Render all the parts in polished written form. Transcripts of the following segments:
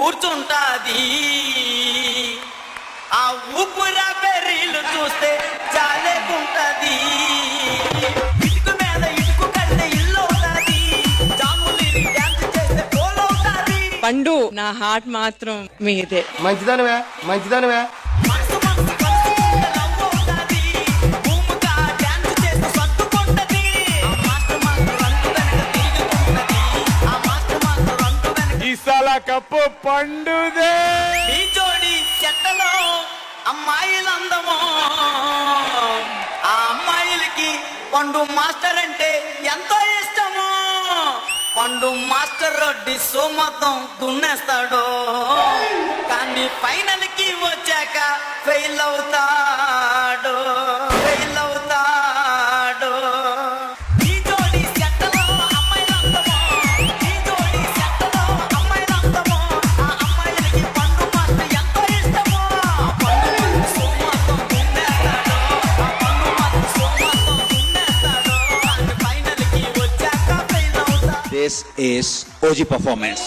కూర్చుంటాది. ఆ ఊపురా బెర్రీలు చూస్తే చాలేకుంటది. ఇటుకు మీద ఇటుకు కడితే ఇల్లు అవుతాది. జాములి డ్యాన్స్ చేస్తే గోల్ అవుతాది. పండు నా హార్ట్ మాత్రం మీదే. మంచిదానివే మంచిదానివే. మనసు మనసు కలుసుకుంటే లవ్ అవుతాది. భూమిగా డ్యాన్స్ చేస్తే సర్దుకుంటది. ఆ మాస్టర్ మాస్టర్ అంటూ వెనక తిరుగుతుంటది. ఆ మాస్టర్ మాస్టర్ అంటూ వెనక ఈసాల కప్పు పండుదే. ఈ జోడి చెట్టలో అమ్మాయిలందమో. ఆ అమ్మాయిలకి పండు మాస్టర్ అంటే ఎంతో ఇష్టమో. పండు మాస్టర్ రొడ్డి సోమతం దున్నేస్తాడు. కానీ ఫైనల్ కి వచ్చాక ఫెయిల్ అవుతాడు. ఫెయిల్ అవుతాడు. ఈ జోడి చెట్టలో అమ్మాయిలందమో. ఈ జోడి చెట్టలో అమ్మాయిలందమో. ఆ అమ్మాయిలకి పండు మాస్టర్ ఎంతో ఇష్టమో. ఆ పండు మాస్టర్ సోమతం దున్నేస్తాడు. ఆ పండు మాస్టర్ సోమతం దున్నేస్తాడు. కానీ ఫైనల్ కి వచ్చాక ఫెయిల్ అవుతాడు. This is OG Performance.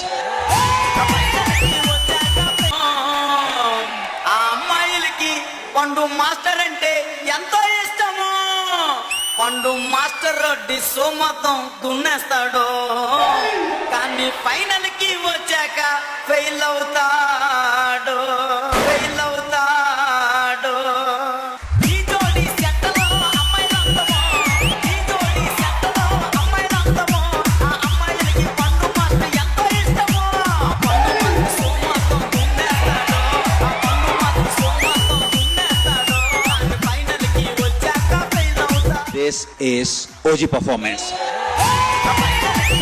ఆ అమ్మాయిలకి పండు మాస్టర్ అంటే ఎంతో ఇష్టము. పండు మాస్టర్ రొడ్డి సోమతం దున్నేస్తాడు. కానీ ఫైనల్ కి వచ్చాక ఫెయిల్ అవుతాడు. ఫెయిల్ అవుతాడు. ఈ జోడి చెట్టలో అమ్మాయిలందమో. ఈ జోడి చెట్టలో అమ్మాయిలందమో. ఆ అమ్మాయిలకి పండు మాస్టర్ ఎంతో ఇష్టమో. పండు మాస్టర్ సోమతం దున్నేస్తాడు. ఆ పండు మాస్టర్ సోమతం దున్నేస్తాడు. కానీ ఫైనల్ కి వచ్చాక ఫెయిల్ అవుతాడు. This is OG Performance. Final కి